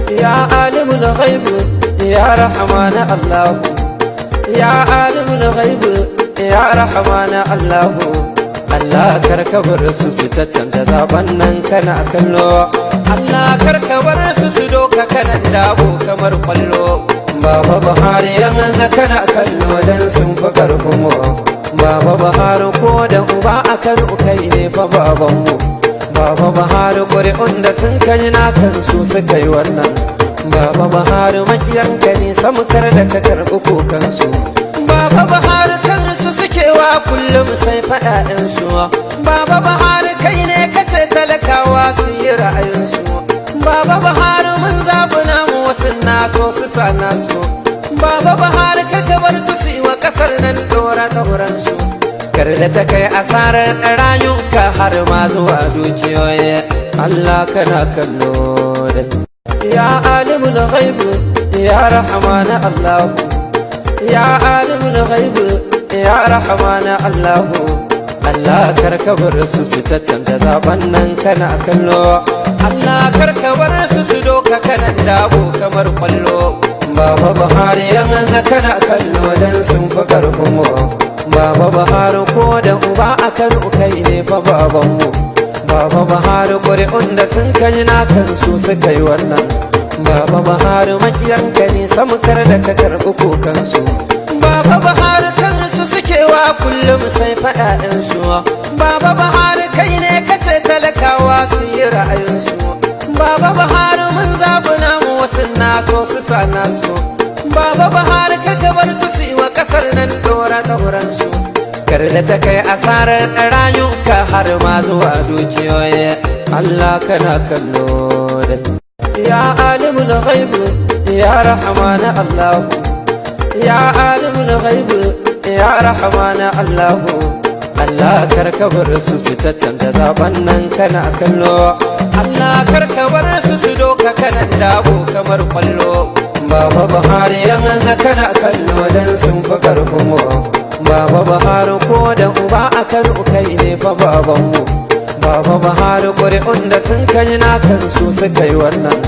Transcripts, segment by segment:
يا عالم الغيب يا رحمن الله يا عالم الغيب يا رحمن الله Allah karka bar su cancanta zaben nan kana kallo Allah karka bar su doka kanan dabo kamar kwallo Baba Buhari yanzu kana kallo dan sun fi karfin mu Baba Buhari ko da uba a Kano kai ne fa baban mu Baba Buhari ƙuri'un da sun kai na kansu suka yi wannan Baba Buhari makiyanka ne samkar da ka karɓi kokansu Baba Buhari kansu suke wa kullum sai faɗaɗinsu Baba Buhari kai ne kace talakawa su yi ra'ayinsu Baba Buhari mun zaɓi namu wasu naso su sa nasu Baba Buhari ka bar su su yi wa ƙasar nan ɗora-ɗoransu Kar da ta kai asarar rayuka har ma zuwa dukiyoyi Allah kana kallo da Ya alimul ghaib ya rahman Allah Ya alimul ghaib ya rahman Allah Allah karka bar su cancanta zaben nan kana kallo Allah karka bar su doka kanan dabo kamar kwallo Baba Buhari yanzu kana kallo dan sun fi karfin mu Baba Buhari ko da uba a Kano kai ne fa babanmu Baba Buhari ƙuri'un da sun kai na kansu suka yi wannan Baba Buhari makiyanka ne samkar da ka karɓi kokansu Baba Buhari kansu suke wa kullum sai faɗaɗinsu Baba Buhari kai ne kace talakawa su yi ra'ayinsu Baba Buhari mun zaɓi namu wasu naso su sa nasu Baba Buhari ka bar su su yi wa ƙasar nan ɗora-ɗoransu Kar da ta kai asarar rayuka har ma zuwa dukiyoyi Allah kana kallo da Ya alimul ghaib ya rahman Allah Ya alimul ghaib ya rahman Allah Allah karka bar su cancanta zaben nan kana kallo Allah karka bar su doka kanan dabo kamar kwallo Baba Buhari yanzu kana kallo dan sun fi karfin mu Baba Buhari ko da uba a Kano kai ne fa babanmu Baba Buhari ƙuri'un da sun kai na kansu suka yi wannan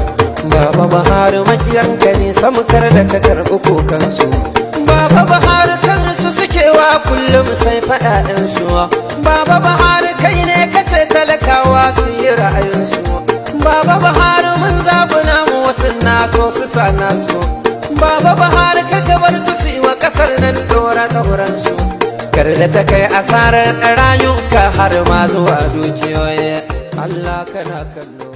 Baba Buhari makiyanka ne samkar da ka karɓi kokansu Baba Buhari kansu suke wa kullum sai faɗaɗinsu Baba Buhari kai ne kace talakawa su yi ra'ayinsu Baba Buhari mun zaɓi namu wasu naso su sa nasu Baba Buhari ka bar su su yi wa ƙasar nan ɗora-ɗoransu Kar da ta kai asarar rayuka har ma zuwa dukiyoyi Allah kana kallo